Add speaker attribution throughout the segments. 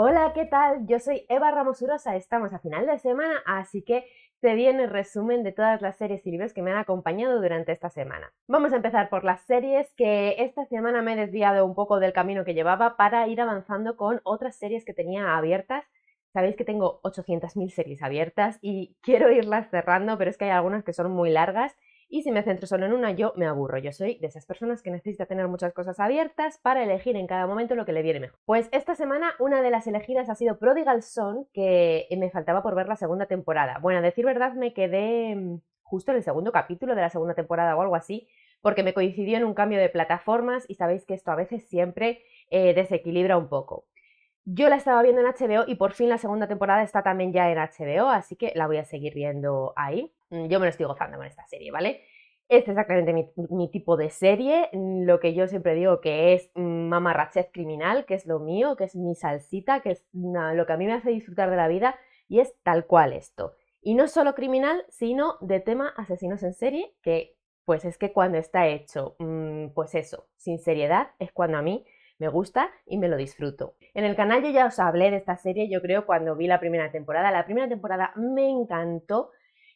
Speaker 1: Hola, ¿qué tal? Yo soy Eva Ramos Urosa, estamos a final de semana, así que te viene el resumen de todas las series y libros que me han acompañado durante esta semana. Vamos a empezar por las series, que esta semana me he desviado un poco del camino que llevaba para ir avanzando con otras series que tenía abiertas. Sabéis que tengo 800.000 series abiertas y quiero irlas cerrando, pero es que hay algunas que son muy largas y si me centro solo en una, yo me aburro. Yo soy de esas personas que necesita tener muchas cosas abiertas para elegir en cada momento lo que le viene mejor. Pues esta semana una de las elegidas ha sido Prodigal Son, que me faltaba por ver la segunda temporada. Bueno, a decir verdad, me quedé justo en el segundo capítulo de la segunda temporada o algo así, porque me coincidió en un cambio de plataformas y sabéis que esto a veces siempre desequilibra un poco. Yo la estaba viendo en HBO y por fin la segunda temporada está también ya en HBO, así que la voy a seguir viendo ahí. Yo me lo estoy gozando con esta serie, ¿vale? Este es exactamente mi tipo de serie, lo que yo siempre digo que es mamarrachez criminal, que es lo mío, que es mi salsita, que es lo que a mí me hace disfrutar de la vida y es tal cual esto. Y no solo criminal, sino de tema asesinos en serie, que pues es que cuando está hecho, pues eso, sin seriedad, es cuando a mí me gusta y me lo disfruto. En el canal yo ya os hablé de esta serie, yo creo, cuando vi la primera temporada. La primera temporada me encantó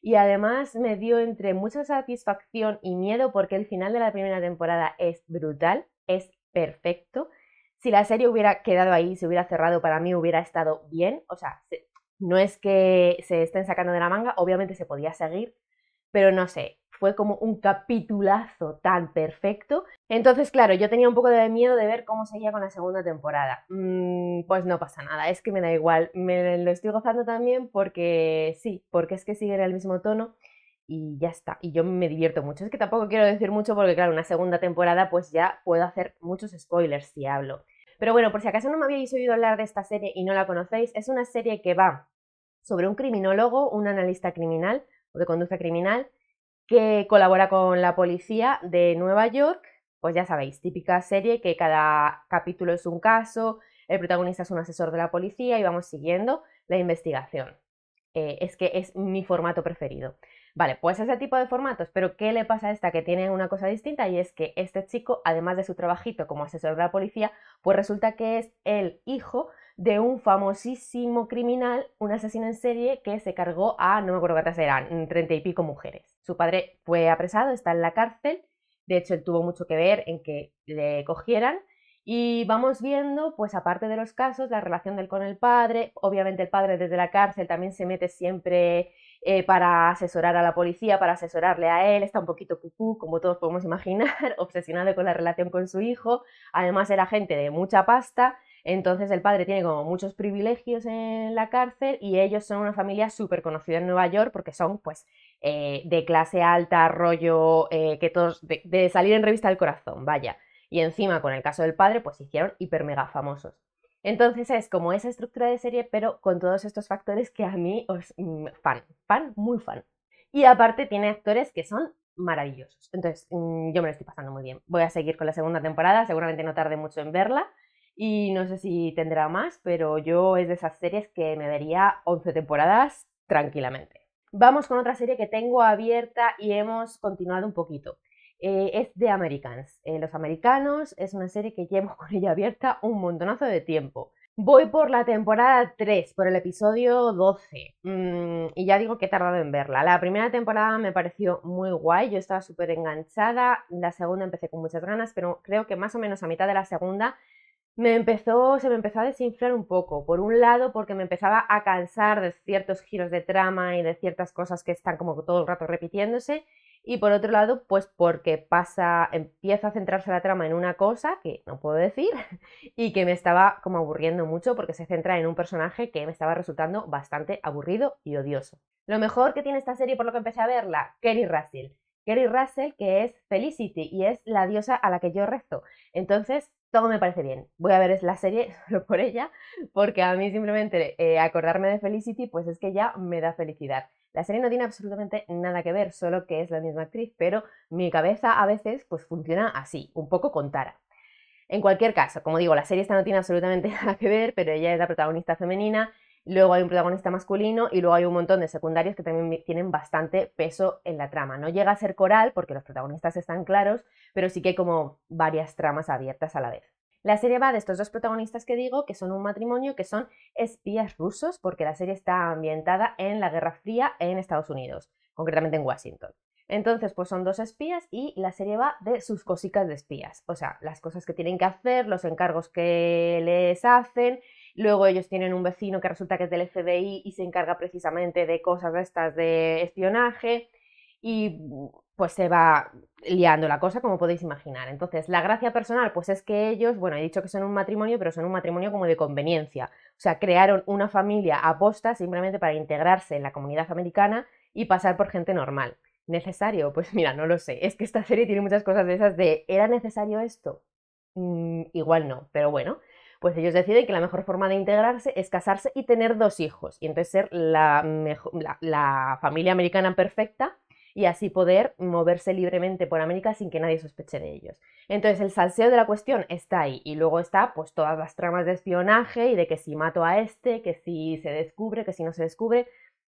Speaker 1: y además me dio entre mucha satisfacción y miedo porque el final de la primera temporada es brutal, es perfecto. Si la serie hubiera quedado ahí, se hubiera cerrado, para mí hubiera estado bien. O sea, no es que se estén sacando de la manga, obviamente se podía seguir, pero no sé, fue como un capitulazo tan perfecto. Entonces, claro, yo tenía un poco de miedo de ver cómo seguía con la segunda temporada. Pues no pasa nada, es que me da igual, me lo estoy gozando también porque sí, porque es que sigue en el mismo tono y ya está, y yo me divierto mucho. Es que tampoco quiero decir mucho porque, claro, una segunda temporada pues ya puedo hacer muchos spoilers si hablo. Pero bueno, por si acaso no me habíais oído hablar de esta serie y no la conocéis, es una serie que va sobre un criminólogo, un analista criminal o de conducta criminal, que colabora con la policía de Nueva York. Pues ya sabéis, típica serie que cada capítulo es un caso, el protagonista es un asesor de la policía y vamos siguiendo la investigación. Es que es mi formato preferido. Vale, pues ese tipo de formatos, pero ¿qué le pasa a esta que tiene una cosa distinta? Y es que este chico, además de su trabajito como asesor de la policía, pues resulta que es el hijo de un famosísimo criminal, un asesino en serie que se cargó a, no me acuerdo cuántas eran, 30 y pico mujeres. Su padre fue apresado, está en la cárcel, de hecho él tuvo mucho que ver en que le cogieran y vamos viendo, pues aparte de los casos, la relación de él con el padre. Obviamente el padre desde la cárcel también se mete siempre para asesorar a la policía, para asesorarle a él. Está un poquito cucú, como todos podemos imaginar, obsesionado con la relación con su hijo. Además era gente de mucha pasta, entonces el padre tiene como muchos privilegios en la cárcel y ellos son una familia súper conocida en Nueva York porque son pues de clase alta, rollo, que todos, de salir en revista del corazón, vaya. Y encima con el caso del padre pues se hicieron hiper mega famosos. Entonces es como esa estructura de serie, pero con todos estos factores que a mí os fan, muy fan. Y aparte tiene actores que son maravillosos. Entonces yo me lo estoy pasando muy bien. Voy a seguir con la segunda temporada, seguramente no tarde mucho en verla y no sé si tendrá más, pero yo es de esas series que me vería 11 temporadas tranquilamente. Vamos con otra serie que tengo abierta y hemos continuado un poquito. Es The Americans. Los Americanos es una serie que llevo con ella abierta un montonazo de tiempo. Voy por la temporada 3, por el episodio 12. Y ya digo que he tardado en verla. La primera temporada me pareció muy guay, yo estaba súper enganchada. La segunda empecé con muchas ganas, pero creo que más o menos a mitad de la segunda se me empezó a desinflar un poco. Por un lado, porque me empezaba a cansar de ciertos giros de trama y de ciertas cosas que están como todo el rato repitiéndose. Y por otro lado, pues porque empieza a centrarse la trama en una cosa que no puedo decir y que me estaba como aburriendo mucho porque se centra en un personaje que me estaba resultando bastante aburrido y odioso. Lo mejor que tiene esta serie, por lo que empecé a verla, Kerry Russell. Kerry Russell, que es Felicity y es la diosa a la que yo rezo. Entonces, todo me parece bien. Voy a ver la serie solo por ella, porque a mí simplemente acordarme de Felicity, pues es que ya me da felicidad. La serie no tiene absolutamente nada que ver, solo que es la misma actriz, pero mi cabeza a veces pues funciona así, un poco con Tara. En cualquier caso, como digo, la serie esta no tiene absolutamente nada que ver, pero ella es la protagonista femenina, luego hay un protagonista masculino y luego hay un montón de secundarios que también tienen bastante peso en la trama. No llega a ser coral porque los protagonistas están claros, pero sí que hay como varias tramas abiertas a la vez. La serie va de estos dos protagonistas que digo, que son un matrimonio, que son espías rusos, porque la serie está ambientada en la Guerra Fría en Estados Unidos, concretamente en Washington. Entonces, pues son dos espías y la serie va de sus cositas de espías, o sea, las cosas que tienen que hacer, los encargos que les hacen. Luego ellos tienen un vecino que resulta que es del FBI y se encarga precisamente de cosas de estas de espionaje y pues se va liando la cosa, como podéis imaginar. Entonces, la gracia personal, pues es que ellos, bueno, he dicho que son un matrimonio, pero son un matrimonio como de conveniencia. O sea, crearon una familia aposta simplemente para integrarse en la comunidad americana y pasar por gente normal. ¿Necesario? Pues mira, no lo sé. Es que esta serie tiene muchas cosas de esas de ¿era necesario esto? Igual no, pero bueno. Pues ellos deciden que la mejor forma de integrarse es casarse y tener 2 hijos. Y entonces ser la familia americana perfecta y así poder moverse libremente por América sin que nadie sospeche de ellos. Entonces el salseo de la cuestión está ahí y luego está pues todas las tramas de espionaje y de que si mato a este, que si se descubre, que si no se descubre,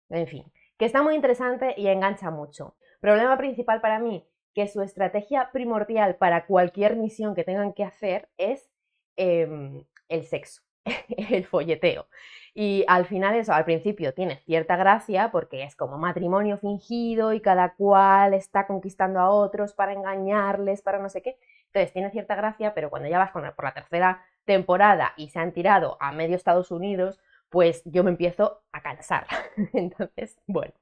Speaker 1: en fin, que está muy interesante y engancha mucho. Problema principal para mí, que su estrategia primordial para cualquier misión que tengan que hacer es el sexo, el folleteo. Y al final eso, al principio tiene cierta gracia porque es como matrimonio fingido y cada cual está conquistando a otros para engañarles, para no sé qué. Entonces tiene cierta gracia, pero cuando ya vas por la tercera temporada y se han tirado a medio Estados Unidos, pues yo me empiezo a cansar. Entonces, bueno,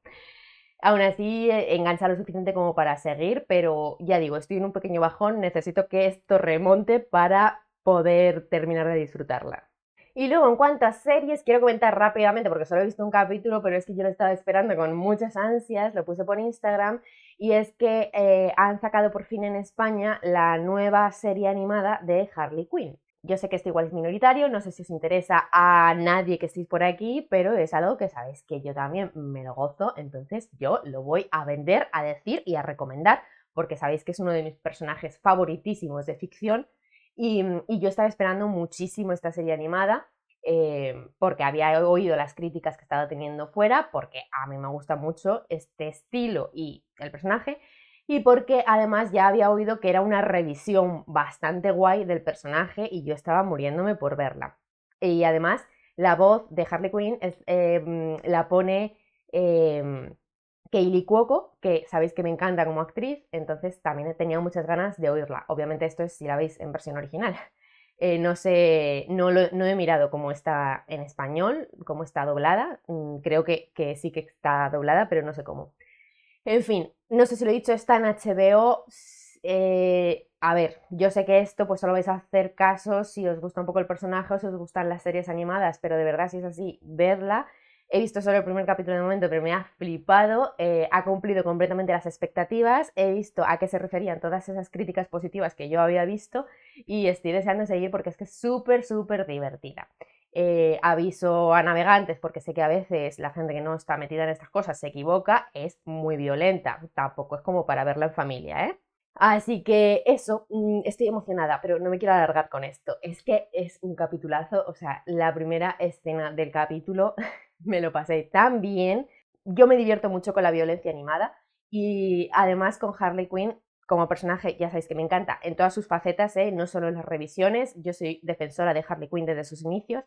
Speaker 1: aún así engancha lo suficiente como para seguir, pero ya digo, estoy en un pequeño bajón, necesito que esto remonte para poder terminar de disfrutarla. Y luego, en cuanto a series, quiero comentar rápidamente, porque solo he visto un capítulo, pero es que yo lo estaba esperando con muchas ansias, lo puse por Instagram, y es que han sacado por fin en España la nueva serie animada de Harley Quinn. Yo sé que esto igual es minoritario, no sé si os interesa a nadie que estéis por aquí, pero es algo que sabéis que yo también me lo gozo, entonces yo lo voy a vender, a decir y a recomendar, porque sabéis que es uno de mis personajes favoritísimos de ficción y yo estaba esperando muchísimo esta serie animada porque había oído las críticas que estaba teniendo fuera, porque a mí me gusta mucho este estilo y el personaje, y porque además ya había oído que era una revisión bastante guay del personaje y yo estaba muriéndome por verla. Y además la voz de Harley Quinn la pone Kaley Cuoco, que sabéis que me encanta como actriz, entonces también he tenido muchas ganas de oírla. Obviamente esto es si la veis en versión original. No sé, no he mirado cómo está en español, cómo está doblada. Creo que sí que está doblada, pero no sé cómo. En fin, no sé si lo he dicho, está en HBO. A ver, yo sé que esto pues solo vais a hacer caso si os gusta un poco el personaje o si os gustan las series animadas, pero de verdad si es así, verla. He visto solo el primer capítulo de momento, pero me ha flipado, ha cumplido completamente las expectativas, he visto a qué se referían todas esas críticas positivas que yo había visto y estoy deseando seguir porque es que es súper, súper divertida. Aviso a navegantes porque sé que a veces la gente que no está metida en estas cosas se equivoca, es muy violenta, tampoco es como para verla en familia, ¿eh? Así que eso, estoy emocionada, pero no me quiero alargar con esto. Es que es un capitulazo, o sea, la primera escena del capítulo me lo pasé tan bien. Yo me divierto mucho con la violencia animada y además con Harley Quinn como personaje, ya sabéis que me encanta en todas sus facetas, no solo en las revisiones. Yo soy defensora de Harley Quinn desde sus inicios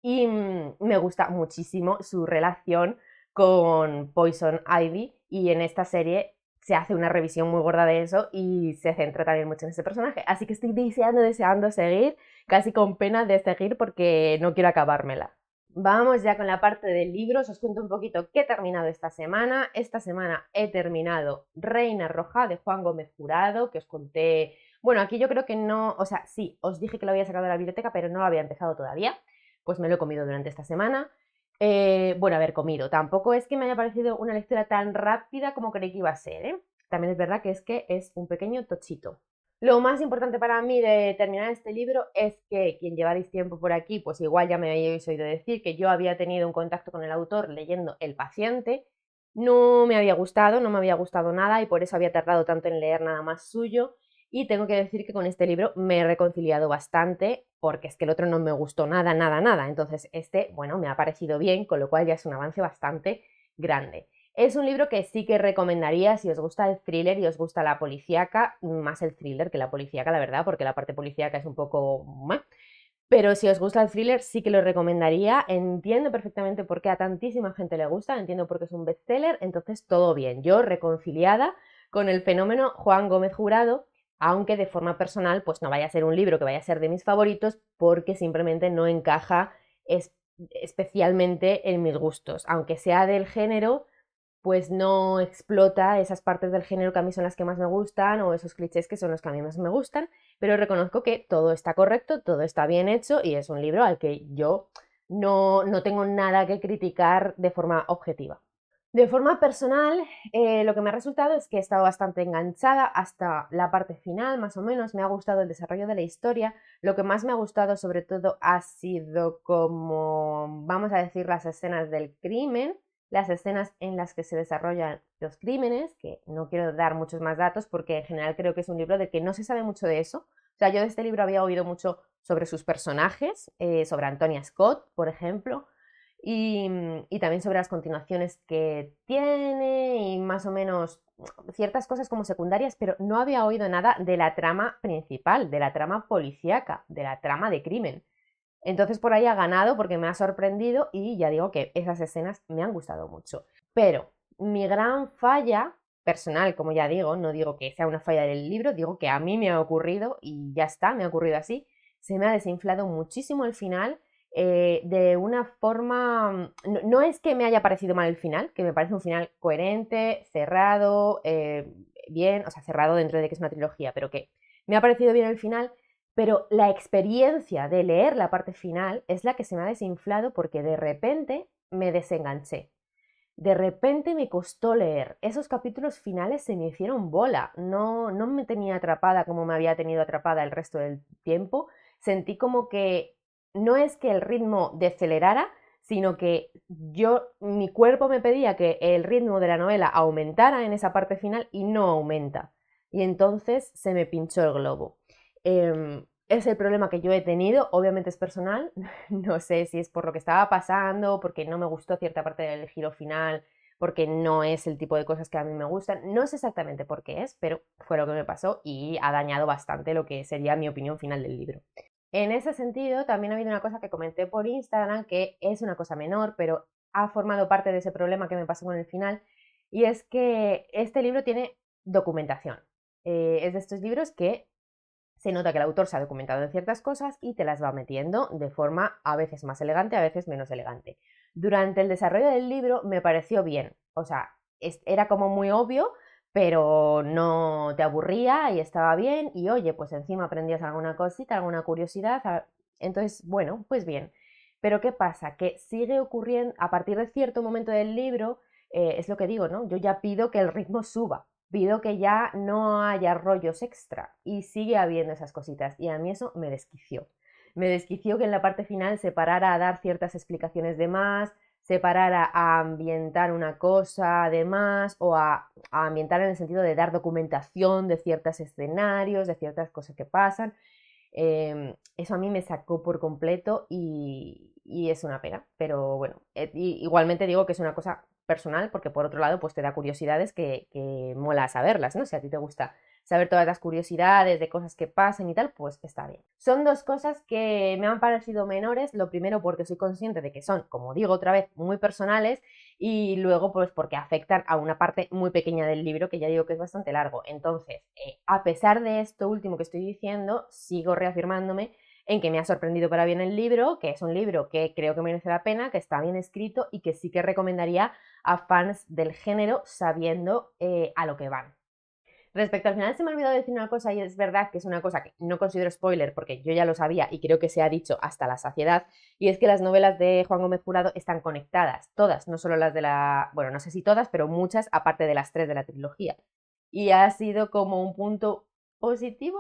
Speaker 1: y me gusta muchísimo su relación con Poison Ivy y en esta serie se hace una revisión muy gorda de eso y se centra también mucho en ese personaje. Así que estoy deseando seguir, casi con pena de seguir porque no quiero acabármela. Vamos ya con la parte de libros, os cuento un poquito qué he terminado esta semana. Esta semana he terminado Reina Roja de Juan Gómez Jurado, que os conté, bueno, aquí yo creo que no, o sea, sí, os dije que lo había sacado de la biblioteca, pero no lo había empezado todavía, pues me lo he comido durante esta semana. Bueno, haber comido, tampoco es que me haya parecido una lectura tan rápida como creí que iba a ser, ¿eh? También es verdad que es un pequeño tochito. Lo más importante para mí de terminar este libro es que quien llevaréis tiempo por aquí, pues igual ya me habéis oído decir que yo había tenido un contacto con el autor leyendo El paciente. No me había gustado, no me había gustado nada y por eso había tardado tanto en leer nada más suyo. Y tengo que decir que con este libro me he reconciliado bastante porque es que el otro no me gustó nada, nada, nada. Entonces este, bueno, me ha parecido bien, con lo cual ya es un avance bastante grande. Es un libro que sí que recomendaría si os gusta el thriller y os gusta la policíaca, más el thriller que la policíaca, la verdad, porque la parte policíaca es un poco... Pero si os gusta el thriller, sí que lo recomendaría. Entiendo perfectamente por qué a tantísima gente le gusta, entiendo por qué es un bestseller, entonces todo bien. Yo reconciliada con el fenómeno Juan Gómez Jurado, aunque de forma personal, pues no vaya a ser un libro que vaya a ser de mis favoritos, porque simplemente no encaja especialmente en mis gustos. Aunque sea del género, pues no explota esas partes del género que a mí son las que más me gustan o esos clichés que son los que a mí más me gustan, pero reconozco que todo está correcto, todo está bien hecho y es un libro al que yo no tengo nada que criticar de forma objetiva. De forma personal, lo que me ha resultado es que he estado bastante enganchada hasta la parte final, más o menos. Me ha gustado el desarrollo de la historia. Lo que más me ha gustado, sobre todo, ha sido como, vamos a decir, las escenas del crimen, las escenas en las que se desarrollan los crímenes, que no quiero dar muchos más datos porque en general creo que es un libro del que no se sabe mucho de eso. O sea, yo de este libro había oído mucho sobre sus personajes, sobre Antonia Scott, por ejemplo, y también sobre las continuaciones que tiene y más o menos ciertas cosas como secundarias, pero no había oído nada de la trama principal, de la trama policíaca, de la trama de crimen. Entonces por ahí ha ganado porque me ha sorprendido y ya digo que esas escenas me han gustado mucho. Pero mi gran falla personal, como ya digo, no digo que sea una falla del libro, digo que a mí me ha ocurrido y ya está, me ha ocurrido así, se me ha desinflado muchísimo el final de una forma... No es que me haya parecido mal el final, que me parece un final coherente, cerrado, bien, o sea, cerrado dentro de que es una trilogía, pero que me ha parecido bien el final, pero la experiencia de leer la parte final es la que se me ha desinflado porque de repente me desenganché. De repente me costó leer. Esos capítulos finales se me hicieron bola. No me tenía atrapada como me había tenido atrapada el resto del tiempo. Sentí como que no es que el ritmo decelerara, sino que mi cuerpo me pedía que el ritmo de la novela aumentara en esa parte final y no aumenta. Y entonces se me pinchó el globo. Es el problema que yo he tenido, obviamente es personal, no sé si es por lo que estaba pasando, porque no me gustó cierta parte del giro final, porque no es el tipo de cosas que a mí me gustan, no sé exactamente por qué es, pero fue lo que me pasó y ha dañado bastante lo que sería mi opinión final del libro. En ese sentido, también ha habido una cosa que comenté por Instagram, que es una cosa menor, pero ha formado parte de ese problema que me pasó con el final, y es que este libro tiene documentación. Es de estos libros que se nota que el autor se ha documentado en ciertas cosas y te las va metiendo de forma a veces más elegante, a veces menos elegante. Durante el desarrollo del libro me pareció bien, o sea, era como muy obvio, pero no te aburría y estaba bien y oye, pues encima aprendías alguna cosita, alguna curiosidad, entonces, bueno, pues bien. Pero ¿qué pasa? Que sigue ocurriendo a partir de cierto momento del libro, es lo que digo, ¿no? Yo ya pido que el ritmo suba, pido que ya no haya rollos extra y sigue habiendo esas cositas y a mí eso me desquició. Me desquició que en la parte final se parara a dar ciertas explicaciones de más, se parara a ambientar una cosa de más o a ambientar en el sentido de dar documentación de ciertos escenarios, de ciertas cosas que pasan. Eso a mí me sacó por completo y es una pena, pero bueno, igualmente digo que es una cosa personal porque por otro lado pues te da curiosidades que mola saberlas, ¿no? Si a ti te gusta saber todas las curiosidades de cosas que pasan y tal, pues está bien. Son dos cosas que me han parecido menores, lo primero porque soy consciente de que son, como digo otra vez, muy personales y luego pues porque afectan a una parte muy pequeña del libro que ya digo que es bastante largo. Entonces, a pesar de esto último que estoy diciendo, sigo reafirmándome en que me ha sorprendido para bien el libro, que es un libro que creo que merece la pena, que está bien escrito y que sí que recomendaría a fans del género sabiendo a lo que van. Respecto al final se me ha olvidado decir una cosa y es verdad que es una cosa que no considero spoiler porque yo ya lo sabía y creo que se ha dicho hasta la saciedad y es que las novelas de Juan Gómez Jurado están conectadas, todas, no solo las de bueno, no sé si todas, pero muchas aparte de las 3 de la trilogía. Y ha sido como un punto positivo,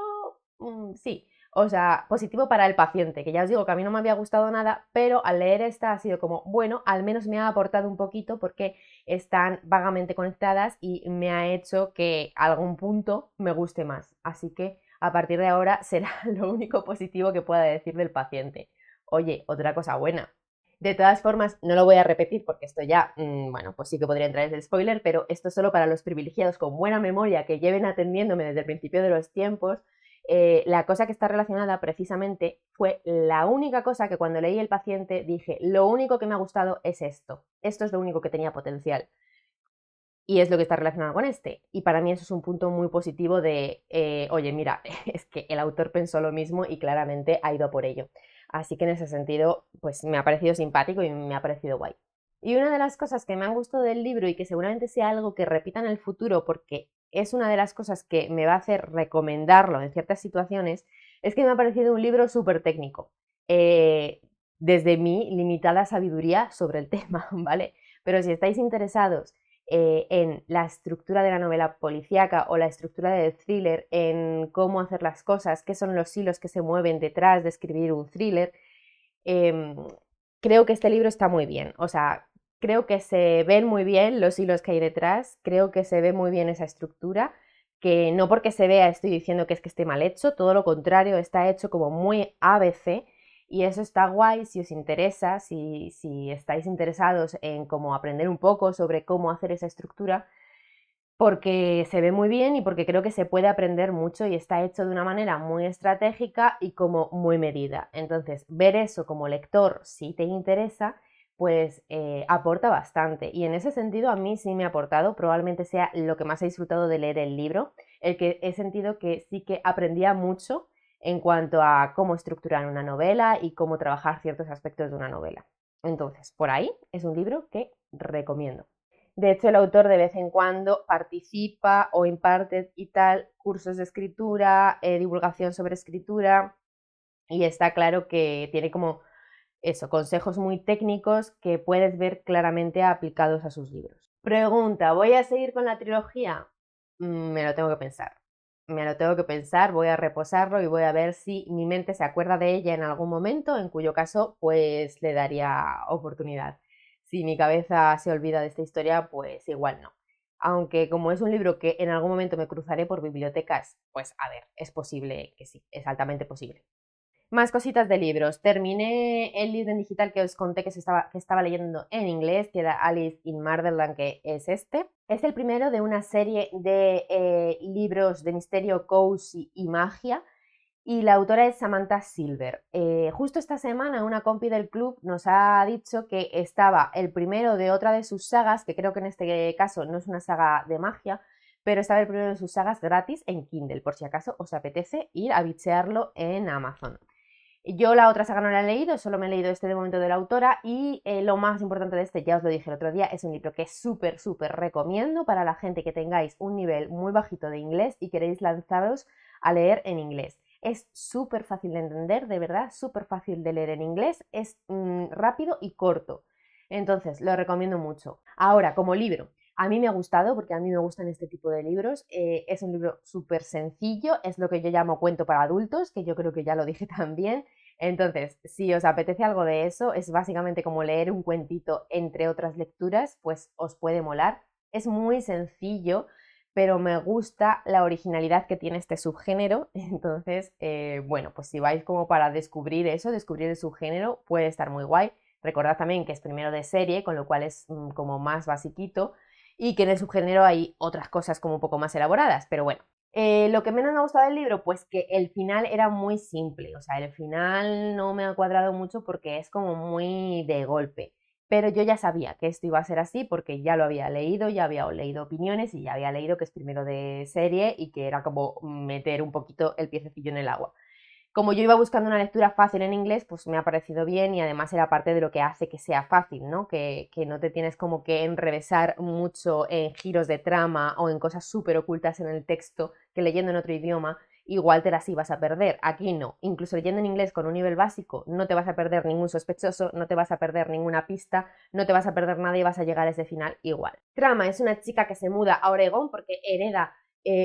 Speaker 1: sí, o sea, positivo para el paciente, que ya os digo que a mí no me había gustado nada, pero al leer esta ha sido como, bueno, al menos me ha aportado un poquito porque están vagamente conectadas y me ha hecho que a algún punto me guste más. Así que a partir de ahora será lo único positivo que pueda decir del paciente. Oye, otra cosa buena. De todas formas, no lo voy a repetir porque esto ya, bueno, pues sí que podría entrar en el spoiler, pero esto es solo para los privilegiados con buena memoria que lleven atendiéndome desde el principio de los tiempos. La cosa que está relacionada precisamente fue la única cosa que cuando leí El paciente dije, lo único que me ha gustado es esto es lo único que tenía potencial. Y es lo que está relacionado con este. Y para mí eso es un punto muy positivo de, oye, mira, es que el autor pensó lo mismo y claramente ha ido por ello. Así que en ese sentido, pues me ha parecido simpático y me ha parecido guay. Y una de las cosas que me han gustado del libro y que seguramente sea algo que repita en el futuro porque es una de las cosas que me va a hacer recomendarlo en ciertas situaciones, es que me ha parecido un libro súper técnico. Desde mi limitada sabiduría sobre el tema, ¿vale? Pero si estáis interesados en la estructura de la novela policíaca o la estructura del thriller, en cómo hacer las cosas, qué son los hilos que se mueven detrás de escribir un thriller, creo que este libro está muy bien. O sea, creo que se ven muy bien los hilos que hay detrás, creo que se ve muy bien esa estructura, que no porque se vea estoy diciendo que es que esté mal hecho, todo lo contrario, está hecho como muy ABC y eso está guay si os interesa, si estáis interesados en cómo aprender un poco sobre cómo hacer esa estructura, porque se ve muy bien y porque creo que se puede aprender mucho y está hecho de una manera muy estratégica y como muy medida. Entonces, ver eso como lector, si te interesa, pues aporta bastante. Y en ese sentido a mí sí me ha aportado, probablemente sea lo que más he disfrutado de leer el libro, el que he sentido que sí que aprendía mucho en cuanto a cómo estructurar una novela y cómo trabajar ciertos aspectos de una novela. Entonces, por ahí es un libro que recomiendo. De hecho, el autor de vez en cuando participa o imparte y tal cursos de escritura, divulgación sobre escritura y está claro que tiene como eso, consejos muy técnicos que puedes ver claramente aplicados a sus libros. Pregunta, ¿voy a seguir con la trilogía? Me lo tengo que pensar. Me lo tengo que pensar, voy a reposarlo y voy a ver si mi mente se acuerda de ella en algún momento, en cuyo caso pues le daría oportunidad. Si mi cabeza se olvida de esta historia, pues igual no. Aunque como es un libro que en algún momento me cruzaré por bibliotecas, pues a ver, es posible que sí, es altamente posible. Más cositas de libros. Terminé el libro en digital que os conté que estaba leyendo en inglés, que era Alice in Marderland, que es este. Es el primero de una serie de libros de misterio, cozy y magia. Y la autora es Samantha Silver. Justo esta semana una compi del club nos ha dicho que estaba el primero de otra de sus sagas, que creo que en este caso no es una saga de magia, pero estaba el primero de sus sagas gratis en Kindle, por si acaso os apetece ir a bichearlo en Amazon. Yo la otra saga no la he leído, solo me he leído este de momento de la autora y lo más importante de este, ya os lo dije el otro día, es un libro que súper, súper recomiendo para la gente que tengáis un nivel muy bajito de inglés y queréis lanzaros a leer en inglés. Es súper fácil de entender, de verdad, súper fácil de leer en inglés, es rápido y corto. Entonces, lo recomiendo mucho. Ahora, como libro, a mí me ha gustado porque a mí me gustan este tipo de libros. Es un libro súper sencillo, es lo que yo llamo cuento para adultos, que yo creo que ya lo dije también. Entonces, si os apetece algo de eso, es básicamente como leer un cuentito entre otras lecturas, pues os puede molar. Es muy sencillo, pero me gusta la originalidad que tiene este subgénero. Entonces, bueno, pues si vais como para descubrir eso, descubrir el subgénero, puede estar muy guay. Recordad también que es primero de serie, con lo cual es como más basiquito y que en el subgénero hay otras cosas como un poco más elaboradas, pero bueno. Lo que menos me ha gustado del libro, pues que el final era muy simple, o sea, el final no me ha cuadrado mucho porque es como muy de golpe, pero yo ya sabía que esto iba a ser así porque ya lo había leído, ya había leído opiniones y ya había leído que es primero de serie y que era como meter un poquito el piececillo en el agua. Como yo iba buscando una lectura fácil en inglés, pues me ha parecido bien y además era parte de lo que hace que sea fácil, ¿no? Que no te tienes como que enrevesar mucho en giros de trama o en cosas súper ocultas en el texto que leyendo en otro idioma igual te las ibas a perder. Aquí no. Incluso leyendo en inglés con un nivel básico no te vas a perder ningún sospechoso, no te vas a perder ninguna pista, no te vas a perder nada y vas a llegar a ese final igual. Trama es una chica que se muda a Oregón porque hereda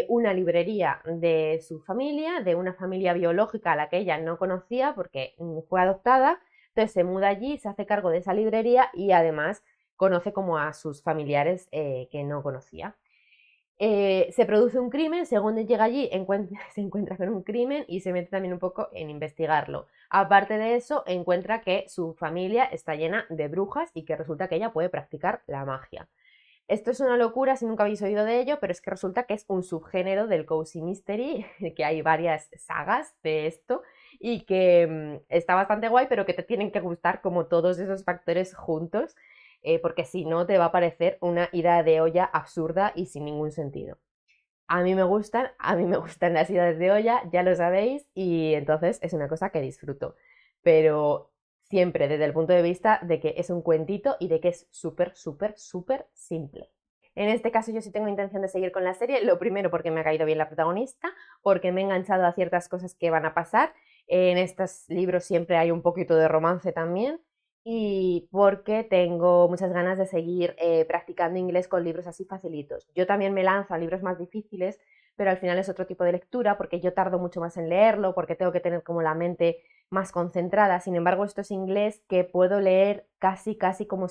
Speaker 1: una librería de su familia, de una familia biológica a la que ella no conocía porque fue adoptada, entonces se muda allí, se hace cargo de esa librería y además conoce como a sus familiares que no conocía. Se produce un crimen, según él llega allí se encuentra con un crimen y se mete también un poco en investigarlo. Aparte de eso, encuentra que su familia está llena de brujas y que resulta que ella puede practicar la magia. Esto es una locura si nunca habéis oído de ello, pero es que resulta que es un subgénero del Cozy Mystery, que hay varias sagas de esto y que está bastante guay, pero que te tienen que gustar como todos esos factores juntos, porque si no te va a parecer una ida de olla absurda y sin ningún sentido. A mí me gustan las idas de olla, ya lo sabéis, y entonces es una cosa que disfruto. Pero siempre desde el punto de vista de que es un cuentito y de que es súper, súper, súper simple. En este caso yo sí tengo intención de seguir con la serie, lo primero porque me ha caído bien la protagonista, porque me he enganchado a ciertas cosas que van a pasar. En estos libros siempre hay un poquito de romance también y porque tengo muchas ganas de seguir practicando inglés con libros así facilitos. Yo también me lanzo a libros más difíciles, pero al final es otro tipo de lectura porque yo tardo mucho más en leerlo, porque tengo que tener como la mente más concentrada. Sin embargo, esto es inglés que puedo leer casi, casi como,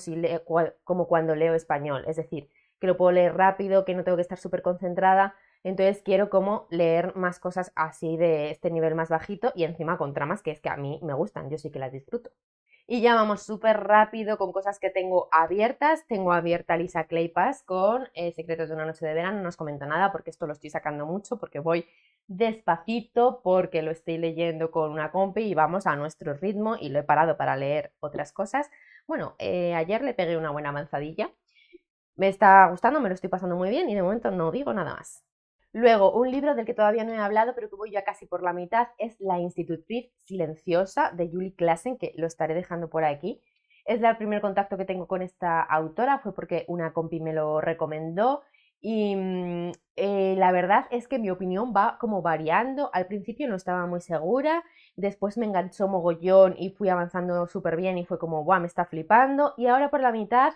Speaker 1: como cuando leo español. Es decir, que lo puedo leer rápido, que no tengo que estar súper concentrada. Entonces quiero como leer más cosas así de este nivel más bajito y encima con tramas que es que a mí me gustan, yo sí que las disfruto. Y ya vamos súper rápido con cosas que tengo abiertas. Tengo abierta Lisa Kleypas con Secretos de una noche de verano. No os comento nada porque esto lo estoy sacando mucho, porque voy despacito, porque lo estoy leyendo con una compi y vamos a nuestro ritmo y lo he parado para leer otras cosas. Bueno, ayer le pegué una buena avanzadilla. Me está gustando, me lo estoy pasando muy bien y de momento no digo nada más. Luego, un libro del que todavía no he hablado, pero que voy ya casi por la mitad, es La institutriz silenciosa de Julie Klassen, que lo estaré dejando por aquí. Es el primer contacto que tengo con esta autora, fue porque una compi me lo recomendó y la verdad es que mi opinión va como variando. Al principio no estaba muy segura, después me enganchó mogollón y fui avanzando súper bien y fue como, guau, me está flipando. Y ahora por la mitad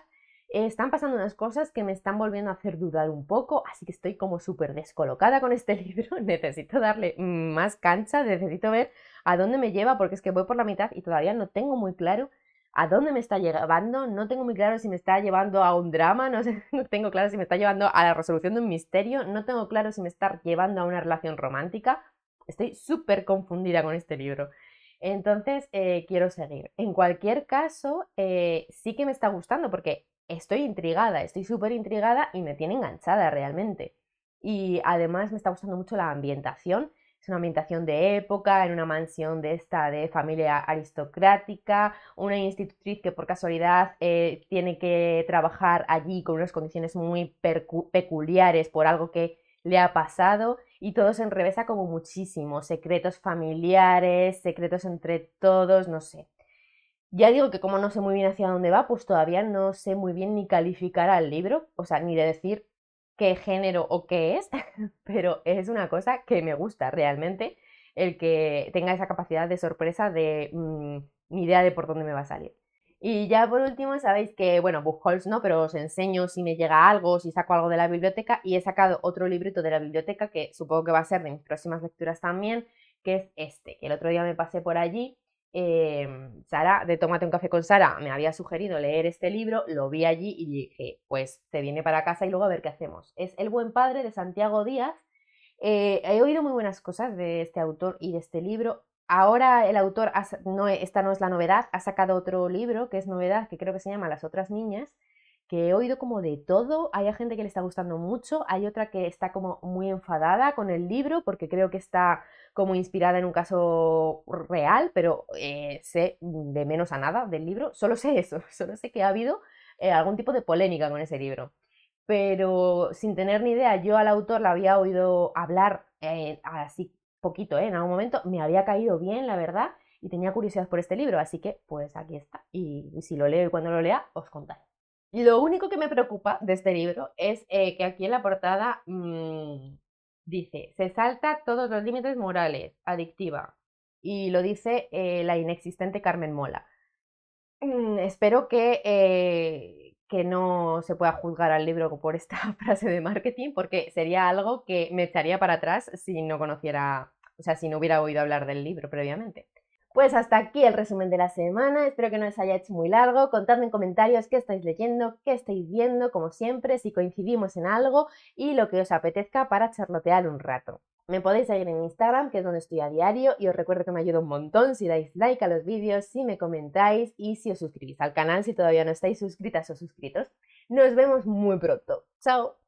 Speaker 1: están pasando unas cosas que me están volviendo a hacer dudar un poco, así que estoy como súper descolocada con este libro. Necesito darle más cancha, necesito ver a dónde me lleva, porque es que voy por la mitad y todavía no tengo muy claro a dónde me está llevando, no tengo muy claro si me está llevando a un drama, no sé, no tengo claro si me está llevando a la resolución de un misterio, no tengo claro si me está llevando a una relación romántica. Estoy súper confundida con este libro. Entonces, quiero seguir. En cualquier caso, sí que me está gustando porque estoy intrigada, estoy súper intrigada y me tiene enganchada realmente. Y además me está gustando mucho la ambientación. Es una ambientación de época, en una mansión de esta de familia aristocrática, una institutriz que por casualidad tiene que trabajar allí con unas condiciones muy peculiares por algo que le ha pasado y todo se enrevesa como muchísimo, secretos familiares, secretos entre todos, no sé. Ya digo que como no sé muy bien hacia dónde va, pues todavía no sé muy bien ni calificar al libro, o sea, ni de decir qué género o qué es, pero es una cosa que me gusta realmente, el que tenga esa capacidad de sorpresa de ni idea de por dónde me va a salir. Y ya por último, sabéis que, bueno, book hauls no, pero os enseño si me llega algo, si saco algo de la biblioteca y he sacado otro librito de la biblioteca que supongo que va a ser de mis próximas lecturas también, que es este, que el otro día me pasé por allí. Sara, de Tómate un café con Sara, me había sugerido leer este libro, lo vi allí y dije, pues se viene para casa y luego a ver qué hacemos. Es El buen padre de Santiago Díaz. He oído muy buenas cosas de este autor y de este libro. Ahora el autor, no, esta no es la novedad, ha sacado otro libro que es novedad, que creo que se llama Las otras niñas, que he oído como de todo. Hay gente que le está gustando mucho, hay otra que está como muy enfadada con el libro porque creo que está como inspirada en un caso real, pero sé de menos a nada del libro. Solo sé eso, solo sé que ha habido algún tipo de polémica con ese libro. Pero sin tener ni idea, yo al autor la había oído hablar así poquito, en algún momento, me había caído bien, la verdad, y tenía curiosidad por este libro, así que pues aquí está. Y si lo leo y cuando lo lea, os contaré. Lo único que me preocupa de este libro es que aquí en la portada dice, se salta todos los límites morales, adictiva. Y lo dice la inexistente Carmen Mola. Espero que no se pueda juzgar al libro por esta frase de marketing, porque sería algo que me echaría para atrás si no conociera, o sea, si no hubiera oído hablar del libro previamente. Pues hasta aquí el resumen de la semana, espero que no os haya hecho muy largo, contadme en comentarios qué estáis leyendo, qué estáis viendo, como siempre, si coincidimos en algo y lo que os apetezca para charlotear un rato. Me podéis seguir en Instagram, que es donde estoy a diario, y os recuerdo que me ayuda un montón si dais like a los vídeos, si me comentáis y si os suscribís al canal si todavía no estáis suscritas o suscritos. Nos vemos muy pronto. ¡Chao!